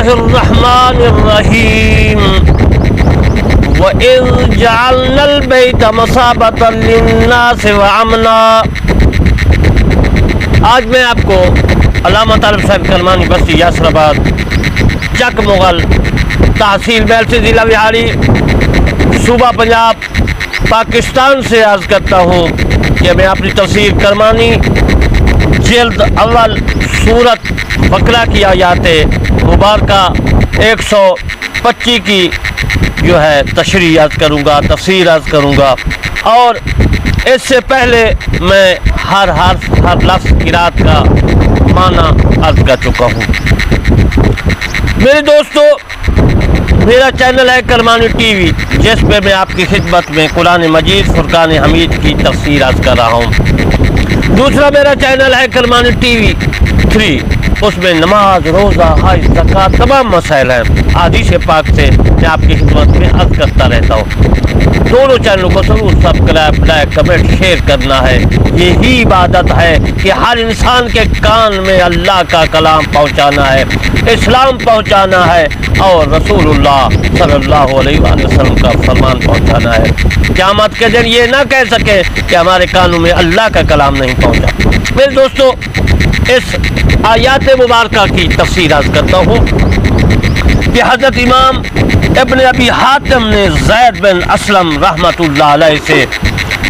الله الرحمن الرحيم وَإِذْ جَعَلْنَا الْبَيْتَ مَثَابَةً لِلنَّاسِ وَأَمْنًا۔ آج میں آپ کو علامہ طالب صاحب کرمانی بستی یاسر آباد چک مغل تحصیل بیلسی ضلع بہاری صوبہ پنجاب پاکستان سے عرض کرتا ہوں کہ میں اپنی تفسیر کرمانی جلد اول سورت بقرہ کی آیات مبارکہ 125 کی جو ہے تشریح عرض کروں گا، تفسیر عرض کروں گا، اور اس سے پہلے میں ہر حرف ہر لفظ قرات کا معنی عرض کر چکا ہوں۔ میرے دوستو، میرا چینل ہے کرمانی ٹی وی، جس پہ میں آپ کی خدمت میں قرآن مجید فرقان حمید کی تفسیر عرض کر رہا ہوں۔ دوسرا میرا چینل ہے کرمانی ٹی وی 3، اس میں نماز، روزہ، حج، زکوٰۃ تمام مسائل ہیں، حدیث پاک سے میں آپ کی خدمت میں عرض کرتا رہتا ہوں۔ دونوں چینلوں کو ضرور سبسکرائب، لائک، کمنٹ، شیئر کرنا ہے۔ یہی عبادت ہے کہ ہر انسان کے کان میں اللہ کا کلام پہنچانا ہے، اسلام پہنچانا ہے، اور رسول اللہ صلی اللہ علیہ وآلہ وسلم کا فرمان پہنچانا ہے۔ قیامت کے دن یہ نہ کہہ سکے کہ ہمارے کانوں میں اللہ کا کلام نہیں پہنچا۔ میرے دوستو، اس آیات مبارکہ کی تفسیر عرض کرتا ہوں کہ حضرت امام ابن ابی حاتم نے زید بن اسلم رحمۃ اللہ علیہ سے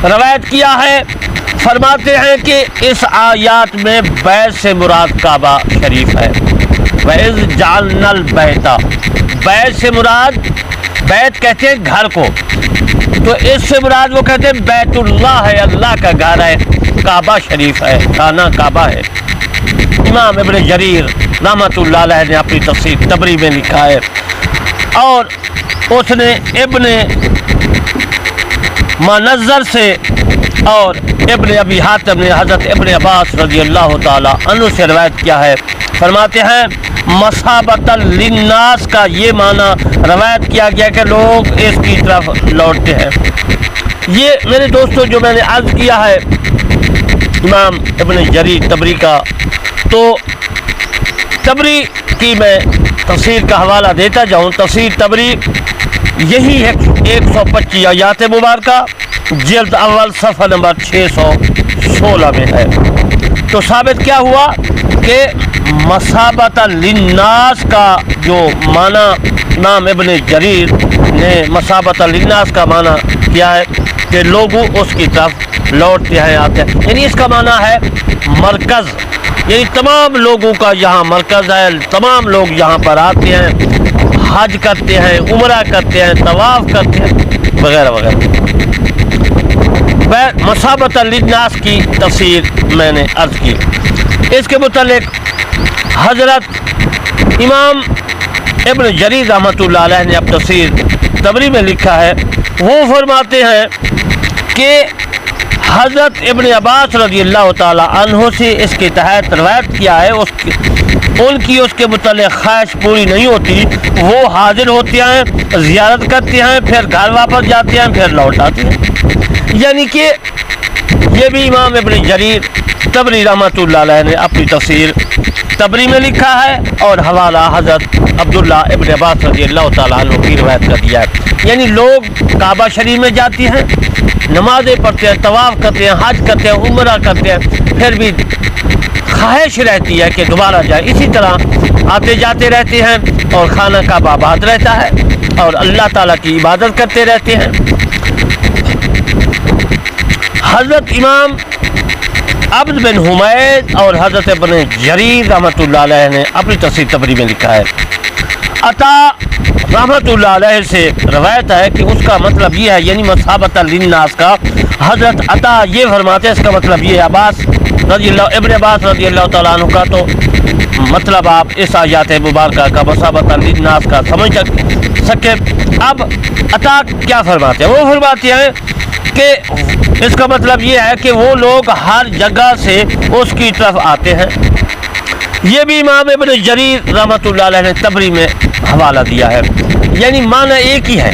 روایت کیا ہے، فرماتے ہیں کہ اس آیات میں بیت سے مراد کعبہ شریف ہے۔ وَإِذْ جَعَلْنَا الْبَيْتَ، بیت سے مراد، بیت کہتے ہیں گھر کو، تو اس سے مراد وہ کہتے ہیں بیت اللہ ہے، اللہ کا گھر ہے، کعبہ شریف ہے، خانہ کعبہ ہے۔ امام ابن جریر رحمۃ اللہ علیہ نے اپنی تفسیر تبری میں لکھا ہے، اور اس نے ابن منظر سے اور ابن ابی حاتم نے حضرت ابن عباس رضی اللہ تعالی عنہ سے روایت کیا ہے، فرماتے ہیں مثابۃ للناس کا یہ معنی روایت کیا گیا کہ لوگ اس کی طرف لوٹتے ہیں۔ یہ میرے دوستو جو میں نے عرض کیا ہے امام ابن جریر تبری کا، تو تبری کی میں تفسیر کا حوالہ دیتا جاؤں۔ تفسیر تبری یہی ہے 125 آیات مبارکہ، جلد اول صفحہ نمبر 616 میں ہے۔ تو ثابت کیا ہوا کہ مثابۃ للناس کا جو معنی امام ابن جریر نے مثابۃ للناس کا معنی کیا ہے کہ لوگوں اس کی طرف لوٹتے ہیں، آتے ہیں، یعنی اس کا معنی ہے مرکز، یعنی تمام لوگوں کا یہاں مرکز ہے، تمام لوگ یہاں پر آتے ہیں، حج کرتے ہیں، عمرہ کرتے ہیں، طواف کرتے ہیں، وغیرہ وغیرہ۔ مثابۃ للناس کی تفسیر میں نے عرض کی۔ اس کے متعلق حضرت امام ابن جریر رحمۃ اللہ علیہ نے اب تفسیر تبری میں لکھا ہے، وہ فرماتے ہیں کہ حضرت ابن عباس رضی اللہ تعالی عنہ سے اس کے تحت روایت کیا ہے، ان کی اس کے متعلق خواہش پوری نہیں ہوتی، وہ حاضر ہوتے ہیں، زیارت کرتے ہیں، پھر گھر واپس جاتے ہیں، پھر لوٹ آتے ہیں۔ یعنی کہ یہ بھی امام ابن جریر تبری رحمۃ اللہ علیہ نے اپنی تفسیر تبری میں لکھا ہے، اور حوالہ حضرت عبداللہ ابن عباس رضی اللہ تعالیٰ عنہ کی روایت کر دیا ہے۔ یعنی لوگ کعبہ شریف میں جاتے ہیں، نمازیں پڑھتے ہیں، طواف کرتے ہیں، حج کرتے ہیں، عمرہ کرتے ہیں، پھر بھی خواہش رہتی ہے کہ دوبارہ جائے، اسی طرح آتے جاتے رہتے ہیں، اور خانہ کعبہ آباد رہتا ہے، اور اللہ تعالیٰ کی عبادت کرتے رہتے ہیں۔ حضرت امام عبد بن حمید اور حضرت ابن جریر رحمۃ اللہ علیہ نے اپنی تفسیر تبری میں لکھا ہے۔ عطا رحمۃ اللہ علیہ سے روایت ہے کہ اس کا مطلب یہ ہے، یعنی مثابۃ للناس کا، حضرت عطا یہ فرماتے ہیں اس کا مطلب یہ ہے، ابن عباس رضی اللہ تعالیٰ عنہ کا تو مطلب آپ اس آیات مبارکہ کا مثابۃ للناس کا سمجھ سکے۔ اب عطا کیا فرماتے ہیں؟ وہ فرماتے ہیں کہ اس کا مطلب یہ ہے کہ وہ لوگ ہر جگہ سے اس کی طرف آتے ہیں۔ یہ بھی امام ابن جریر رحمۃ اللہ علیہ نے تبری میں حوالہ دیا ہے، یعنی معنی ایک ہی ہے۔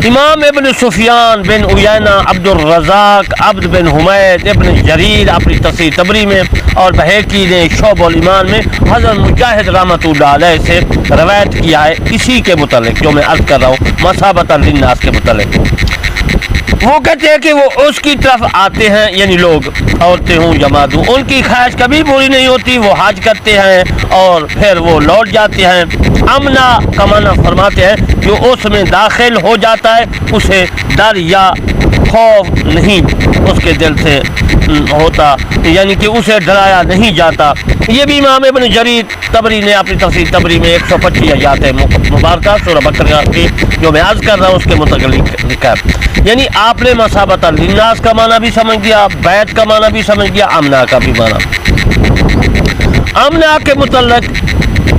امام ابن سفیان بن عیینہ، عبد الرزاق عبد بن حمید ابن جریر اپنی تفسیر تبری میں، اور بہیقی نے شعب الایمان میں حضرت مجاہد رحمۃ اللہ علیہ سے روایت کیا ہے اسی کے متعلق جو میں عرض کر رہا ہوں، مثابۃ للناس کے متعلق۔ وہ کہتے ہیں کہ وہ اس کی طرف آتے ہیں، یعنی لوگ، عورتیں ہوں یا مرد ہوں، ان کی خواہش کبھی پوری نہیں ہوتی، وہ حج کرتے ہیں اور پھر وہ لوٹ جاتے ہیں۔ امنا کا معنی فرماتے ہیں جو اس میں داخل ہو جاتا ہے اسے ڈر یا خوف نہیں اس کے دل سے ہوتا، یعنی کہ اسے ڈرایا نہیں جاتا۔ یہ بھی امام ابن جریر تبری نے اپنی تفسیر تبری میں 125 آیات مبارکہ سورہ بقرہ کی جو میں عرض کر رہا ہوں اس کے متعلق لکھا ہے۔ یعنی آپ نے مثابۃ للناس کا معنی بھی سمجھ گیا، بیت کا معنی بھی سمجھ گیا، امنا کا بھی معنی۔ امنا کے متعلق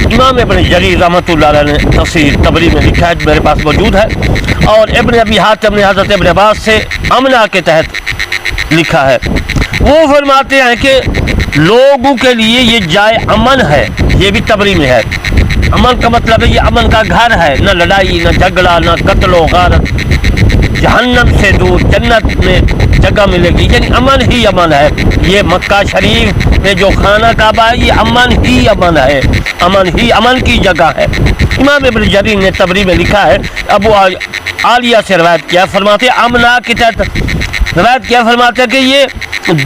امام ابن جریر رحمۃ اللہ علیہ نے تفسیر تبری میں لکھا ہے، میرے پاس موجود ہے، اور ابن ابی حاتم نے حضرت ابن عباس سے امنا کے تحت لکھا ہے۔ وہ فرماتے ہیں کہ لوگوں کے لیے یہ جائے امن ہے، یہ بھی تبری میں ہے۔ امن کا مطلب ہے یہ امن کا گھر ہے، نہ لڑائی، نہ جھگڑا، نہ قتل و غارت، جہنم سے دور، جنت میں جگہ ملے گی، یعنی امن ہی امن ہے۔ یہ مکہ شریف میں جو خانہ کعبہ ہے یہ امن ہی امن ہے، امن ہی امن کی جگہ ہے۔ امام ابن جریر نے تبری میں لکھا ہے، ابو عالیہ سے روایت کیا، فرماتے ہیں امنا کے تحت روایت کیا، فرماتے ہیں کہ یہ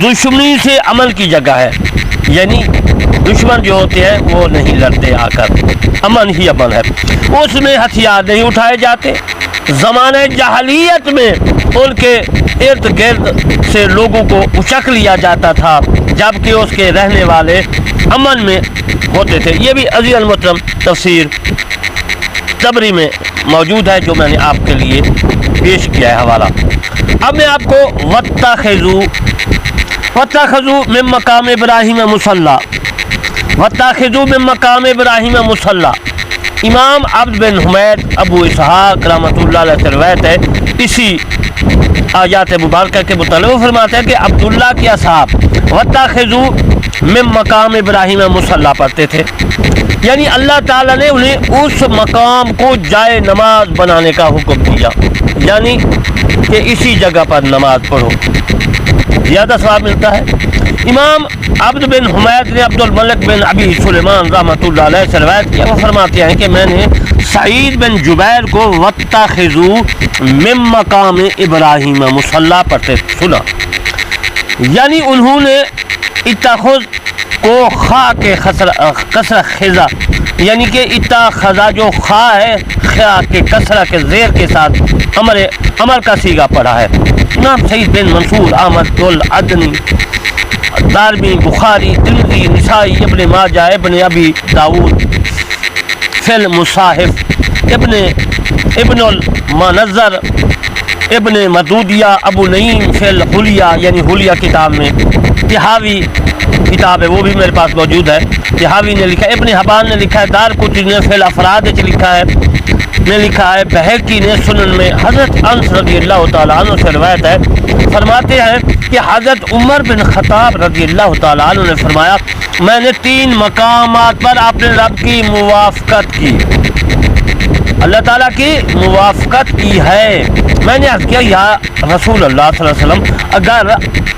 دشمنی سے امن کی جگہ ہے، یعنی دشمن جو ہوتے ہیں وہ نہیں لڑتے آ کر، امن ہی امن ہے، اس میں ہتھیار نہیں اٹھائے جاتے۔ زمانہ جاہلیت میں ان کے ارد گرد سے لوگوں کو اچک لیا جاتا تھا جبکہ اس کے رہنے والے امن میں ہوتے تھے۔ یہ بھی عزیز المحترم تفسیر تبری میں موجود ہے جو میں نے آپ کے لیے پیش کیا ہے حوالہ۔ اب میں آپ کو واتخذوا من مقام ابراہیم مصلی، واتخذوا من مقام ابراہیم مصلی، امام عبد بن حمید ابو اسحاق رحمۃ اللہ علیہ سے روایت ہے اسی آیات مبارکہ کے متعلق۔ وہ فرماتے ہیں کہ عبداللہ کے اصحاب واتخذوا من مقام ابراہیم مصلی پڑھتے تھے، یعنی اللہ تعالیٰ نے انہیں اس مقام کو جائے نماز بنانے کا حکم دیا، یعنی کہ اسی جگہ پر نماز پڑھو، زیادہ ثواب ملتا ہے۔ امام عبد بن حمید نے عبد الملک بن ابی سلیمان رحمۃ اللہ علیہ سے روایت کیا، وہ فرماتے ہیں کہ میں نے سعید بن جبیر کو واتخذوا من مقام ابراہیم مصلی پڑھتے سنا، یعنی انہوں نے اتخذ کو خا کے کسرہ خزا، یعنی کہ اتخذا جو خا ہے خا کے کسرہ کے زیر کے ساتھ امر کا صیغہ پڑھا ہے۔ امام سعید بن منصور احمد العدنی دارمی بخاری ترمذی نسائی ابن ماجہ ابن ابی داود فی المصاحف ابن المنظر ابن مدودیہ ابو نعیم فی الحلیہ یعنی حلیہ کتاب میں، تحاوی کتاب ہے وہ بھی میرے پاس موجود ہے، تحاوی نے لکھا ہے، ابن حبان نے لکھا ہے، دارقطنی نے فی الافراد لکھا ہے، نے لکھا ہے، بہقی نے سنن میں حضرت انس رضی اللہ تعالیٰ عنہ سے روایت ہے، فرماتے ہیں کہ حضرت عمر بن خطاب رضی اللہ تعالیٰ عنہ نے فرمایا میں نے 3 مقامات پر اپنے رب کی موافقت کی، اللہ تعالیٰ کی موافقت کی ہے۔ میں نے عرض کیا یا رسول اللہ صلی اللہ علیہ وسلم اگر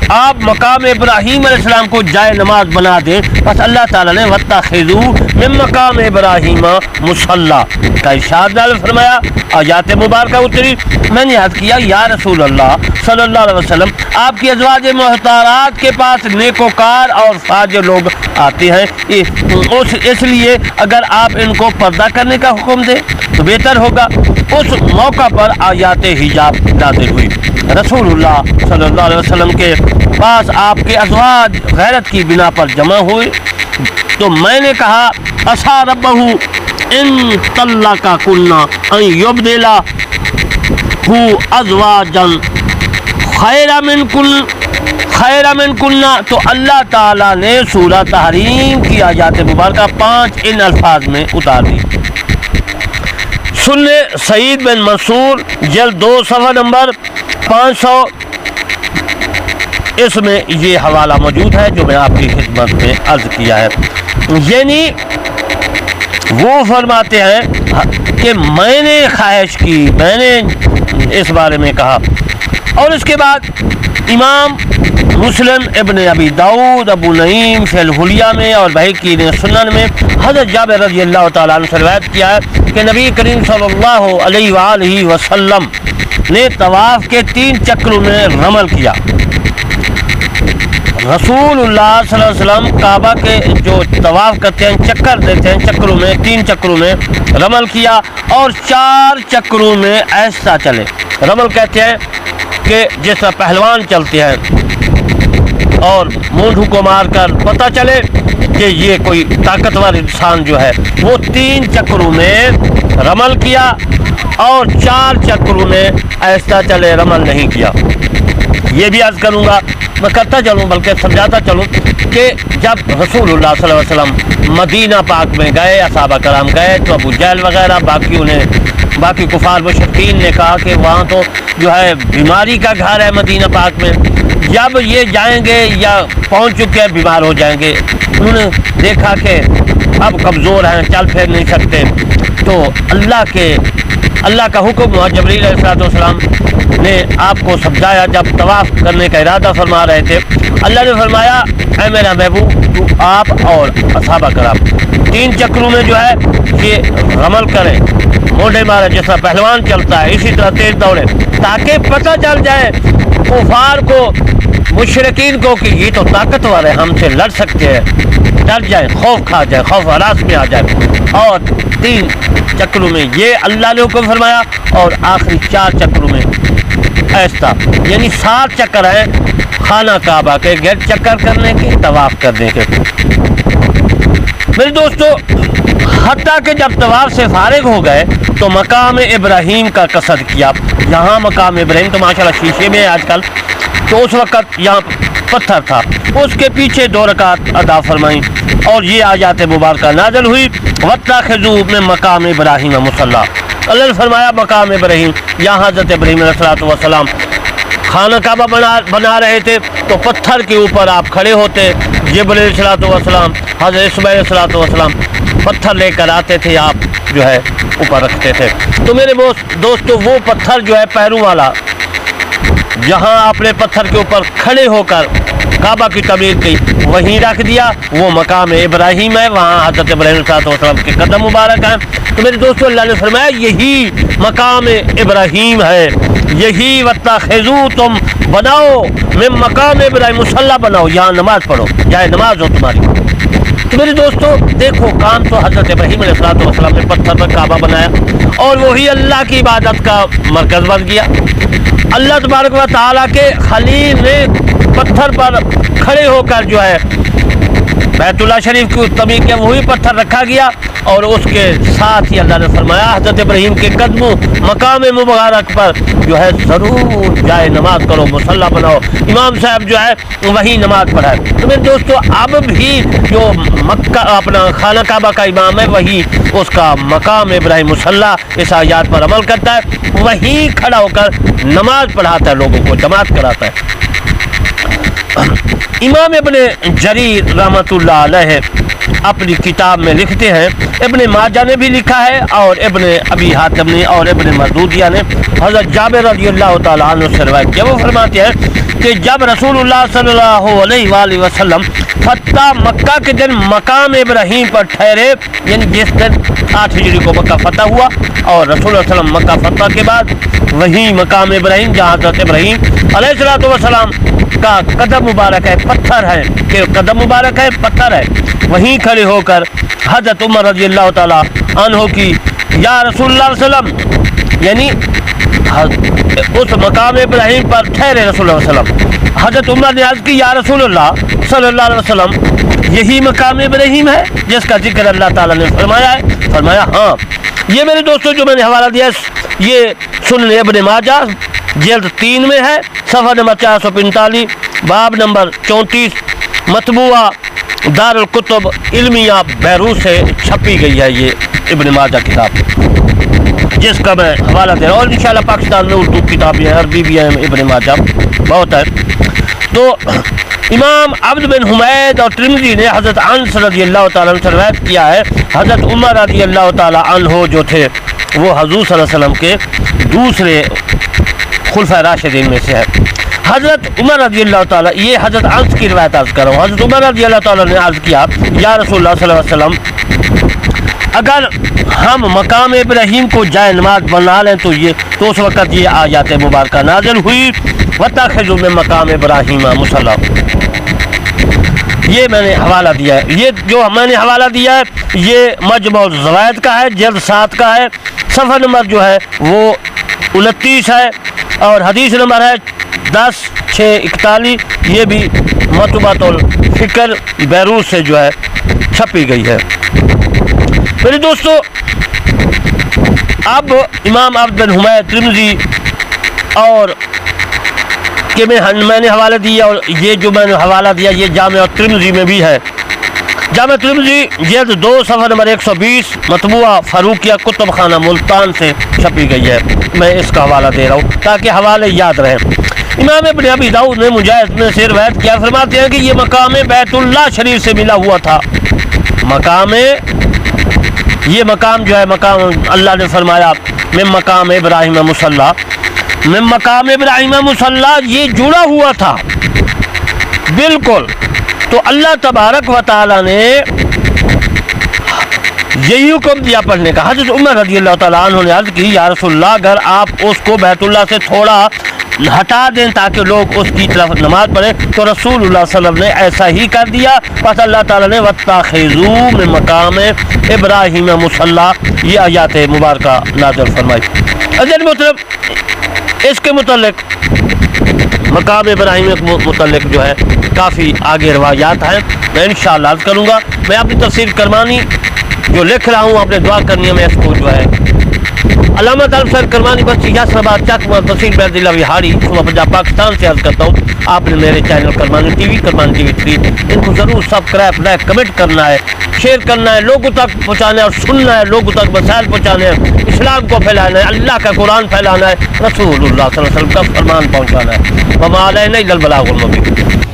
آپ مقام ابراہیم علیہ السلام کو جائے نماز بنا دیں بس اللہ تعالیٰ نے واتخذوا من مقام ابراہیم مصلی کا ارشاد فرمایا، آیات مبارکہ اتری۔ میں نے عرض کیا یا رسول اللہ صلی اللہ علیہ وسلم آپ کی ازواج محترمات کے پاس نیکوکار اور فاجر لوگ آتے ہیں، اس لیے اگر آپ ان کو پردہ کرنے کا حکم دیں تو بہتر ہوگا۔ اس موقع پر آیات حجاب نازل ہوئی، رسول اللہ صلی اللہ علیہ وسلم کے پاس آپ کے ازواج غیرت کی بنا پر جمع ہوئے تو میں نے کہا عسیٰ ربہ ان طلقکن ان یبدلہ ازواجا خیر منکن، تو اللہ تعالیٰ نے سورہ تحریم کی آیات مبارکہ 5 ان الفاظ میں اتار دی۔ سننے سعید بن منصور جلد 2 صفحہ نمبر 500، اس میں یہ حوالہ موجود ہے جو میں آپ کی خدمت میں عرض کیا ہے۔ یعنی وہ فرماتے ہیں کہ میں نے خواہش کی، میں نے اس بارے میں کہا۔ اور اس کے بعد امام مسلم ابن ابی داؤد، ابو نعیم فی الحلیہ میں اور بہقی نے سنن میں حضرت جابر رضی اللہ تعالیٰ عنہ سے روایت کیا ہے کہ نبی کریم صلی اللہ علیہ وآلہ وسلم نے طواف کے 3 چکروں میں رمل کیا۔ رسول اللہ صلی اللہ علیہ وسلم کعبہ کے جو طواف کرتے ہیں، چکر دیتے ہیں، چکروں میں 3 چکروں میں رمل کیا اور 4 چکروں میں ایسا چلے۔ رمل کہتے ہیں کہ جس طرح پہلوان چلتے ہیں اور مونڈھوں کو مار کر پتہ چلے کہ یہ کوئی طاقتور انسان جو ہے، وہ 3 چکروں میں رمل کیا اور 4 چکروں میں ایسا چلے، رمل نہیں کیا۔ یہ بھی عرض کروں گا، میں کرتا چلوں بلکہ سمجھاتا چلوں کہ جب رسول اللہ صلی اللہ علیہ وسلم مدینہ پاک میں گئے، صحابہ کرام گئے تو ابو جہل وغیرہ باقی کفار مشرکین نے کہا کہ وہاں تو جو ہے بیماری کا گھر ہے مدینہ پاک میں، جب یہ جائیں گے یا پہنچ چکے ہیں بیمار ہو جائیں گے۔ انہوں نے دیکھا کہ اب کمزور ہیں، چل پھر نہیں سکتے، تو اللہ کا حکم ہوا، جبریل علیہ السلام نے آپ کو سمجھایا جب طواف کرنے کا ارادہ فرما رہے تھے۔ اللہ نے فرمایا اے میرا محبوب تو آپ اور اصحابہ کرام 3 چکروں میں جو ہے یہ رمل کریں، موڈے مارے جس طرح پہلوان چلتا ہے، اسی طرح تیز دوڑے، تاکہ پتہ چل جائے کفار کو، مشرکین کو کہ یہ تو طاقتور ہے، ہم سے لڑ سکتے ہیں، ڈر جائیں، خوف کھا جائے، خوف ہراس میں آ جائے۔ اور 3 چکروں میں یہ اللہ نے حکم فرمایا اور آخری 4 چکروں میں ایسا، یعنی 7 چکر ہیں خانہ کعبہ کے گرد چکر کرنے کے، طواف کرنے کے۔ میرے دوستو، حتیٰ کہ جب طواف سے فارغ ہو گئے تو مقام ابراہیم کا قصد کیا۔ یہاں مقام ابراہیم تو ماشاءاللہ شیشے میں ہے آج کل، تو اس وقت یہاں پتھر تھا، اس کے پیچھے 2 رکعت ادا فرمائیں اور یہ آیات مبارکہ نازل ہوئی، وَاتَّخِذُوا مِن مقام ابراہیم مصلی۔ اللہ نے فرمایا مقام ابراہیم، یہاں حضرت ابراہیم علیہ السلام خانہ کعبہ بنا رہے تھے تو پتھر کے اوپر آپ کھڑے ہوتے، جبریل علیہ السلام، حضرت اسماعیل علیہ السلام پتھر لے کر آتے تھے، آپ جو ہے اوپر رکھتے تھے۔ تو میرے دوستو، وہ پتھر جو ہے پیروں والا، جہاں آپ نے پتھر کے اوپر کھڑے ہو کر کعبہ کی تعمیر کی، وہیں رکھ دیا، وہ مقام ابراہیم ہے، وہاں حضرت ابراہیم علیہ السلام کے قدم مبارک ہیں۔ تو میرے دوستو، اللہ نے فرمایا یہی مقام ابراہیم ہے، یہی وَاتَّخِذُوا تم بناؤ من مقام ابراہیم مصلی، بناؤ، یہاں نماز پڑھو، جائے نماز ہو تمہاری۔ تو میرے دوستو دیکھو، کام تو حضرت ابراہیم علیہ السلام نے پتھر پر کعبہ بنایا اور وہی اللہ کی عبادت کا مرکز بن گیا۔ اللہ تبارک و تعالیٰ کے خلیل نے پتھر پر کھڑے ہو کر جو ہے بیت اللہ شریف کی تعمیر کیا، وہی پتھر رکھا گیا اور اس کے ساتھ ہی اللہ نے فرمایا حضرت ابراہیم کے قدموں مقام مبارک پر جو ہے ضرور جائے نماز کرو، مصلی بناؤ، امام صاحب جو ہے وہی نماز پڑھائے۔ تو میرے دوستو، اب بھی جو مکہ اپنا خانہ کعبہ کا امام ہے، وہی اس کا مقام ابراہیم مصلی اس آیات پر عمل کرتا ہے، وہی کھڑا ہو کر نماز پڑھاتا ہے، لوگوں کو جماعت کراتا ہے۔ امام ابن جریر رحمۃ اللہ علیہ اپنی کتاب میں لکھتے ہیں، ابن ماجہ نے بھی لکھا ہے اور ابن ابی حاتم نے اور ابن مردودیہ نے حضرت جابر رضی اللہ تعالیٰ عنہ سے روایت کیا۔ وہ فرماتے ہیں کہ جب رسول اللہ صلی اللہ علیہ وآلہ وسلم فتح مکہ کے دن مقام ابراہیم پر ٹھہرے، یعنی جس دن 8 ہجری کو مکہ فتح ہوا، اور رسول اللہ صلی اللہ علیہ وسلم مکہ فتح کے بعد وہی مقام ابراہیم جہاں حضرت ابراہیم علیہ السلام کا قدم مبارک ہے، پتھر ہے، کہ قدم مبارک ہے، پتھر ہے، وہیں کھڑے ہو کر حضرت عمر رضی اللہ تعالیٰ عنہ کی یا رسول اللہ صلی اللہ علیہ وسلم، یعنی اس مقام ابراہیم پر ٹھہرے رسول اللہ صلی اللہ علیہ وسلم، حضرت عمر نے عرض کی یا رسول اللہ صلی اللہ علیہ وسلم یہی مقام ابراہیم ہے جس کا ذکر اللہ تعالیٰ نے فرمایا ہے؟ فرمایا ہاں۔ یہ میرے دوستوں جو میں نے حوالہ دیا یہ سنن ابن ماجہ جلد 3 میں ہے، صفحہ نمبر 445، باب نمبر 34، مطبوعہ دار الکتب علمیہ بیروت سے چھپی گئی ہے یہ ابن ماجہ کتاب، جس کا میں حوالہ دے رہا ہوں، اور انشاءاللہ پاکستان میں اردو کتابیں ہیں، عربی بھی ہیں، ابن ماجہ بہت ہے۔ تو امام عبد بن حمید اور ترمذی نے حضرت انس رضی اللہ تعالیٰ عنہ سے روایت کیا ہے، حضرت عمر رضی اللہ تعالیٰ عنہ جو تھے وہ حضور صلی اللہ علیہ وسلم کے دوسرے خلفۂ راشدین میں سے ہے۔ حضرت عمر رضی اللہ تعالیٰ، یہ حضرت انس کی روایت عرض کر رہا ہوں، حضرت عمر رضی اللہ تعالیٰ نے عرض کیا یا رسول اللہ صلی اللہ علیہ وسلم اگر ہم مقام ابراہیم کو جائے نماز بنا لیں تو اس وقت یہ آیات مبارکہ نازل ہوئی وَاتَّخِذُوا مِن مقام ابراہیم مصلی۔ یہ میں نے حوالہ دیا ہے، یہ جو میں نے حوالہ دیا ہے یہ مجمع الزوائد کا ہے، جلد 7 کا ہے، صفحہ نمبر جو ہے وہ 29 ہے، اور حدیث نمبر ہے 10/641، یہ بھی مطبوعۃ الفکر بیروت سے جو ہے چھپی گئی ہے۔ میرے دوستو، اب امام عبد بن حمید ترمذی اور کہ میں نے حوالہ دیا، اور یہ جو میں نے حوالہ دیا یہ جامع ترمذی میں بھی ہے، جامع ترمذی جلد 2 صفحہ نمبر 120 مطبوعہ فاروقیہ کتب خانہ ملتان سے چھپی گئی ہے۔ میں اس کا حوالہ دے رہا ہوں تاکہ حوالے یاد رہیں۔ امام ابن ابی داؤد نے مجاہد میں سے روایت کیا، فرماتے ہیں کہ یہ مقام بیت اللہ شریف سے ملا ہوا تھا۔ یہ مقام جو ہے، مقام اللہ نے فرمایا من مقام ابراہیم مصلی، من مقام ابراہیم مصلی، یہ جڑا ہوا تھا بالکل۔ تو اللہ تبارک و تعالی نے یہی حکم دیا پڑھنے کا۔ حضرت عمر رضی اللہ تعالیٰ عنہ نے عرض کی یا رسول اللہ اگر آپ اس کو بیت اللہ سے تھوڑا ہٹا دیں تاکہ لوگ اس کی طرف نماز پڑھیں، تو رسول اللہ صلی اللہ علیہ وسلم نے ایسا ہی کر دیا۔ پس اللہ تعالیٰ نے وَاتَّخِذُوا مِن مقام ابراہیم مصلی یہ آیات مبارکہ نازل فرمائی۔ عزیز محترم، اس کے متعلق مقام ابراہیم متعلق جو ہے کافی آگے روایات ہیں، میں انشاءاللہ عرض کروں گا۔ میں اپنی تفسیر کرمانی جو لکھ رہا ہوں، آپ نے دعا کرنی ہے، میں اس کو جو ہے علامہ طالب صاحب کرمانی بستی یاسر آباد چک تحصیل بیت اللہ وہاڑی صوبہ پنجاب پاکستان سے عرض کرتا ہوں۔ آپ نے میرے چینل کرمانی ٹی وی 3 ان کو ضرور سبسکرائب، لائک، کمنٹ کرنا ہے، شیئر کرنا ہے، لوگوں تک پہنچانا ہے اور سننا ہے، لوگوں تک مسائل پہنچانے ہیں، اسلام کو پھیلانا ہے، اللہ کا قرآن پھیلانا ہے، رسول اللہ صلی اللہ علیہ وسلم کا فرمان پہنچانا ہے۔ وما علینا الا البلاغ المبین۔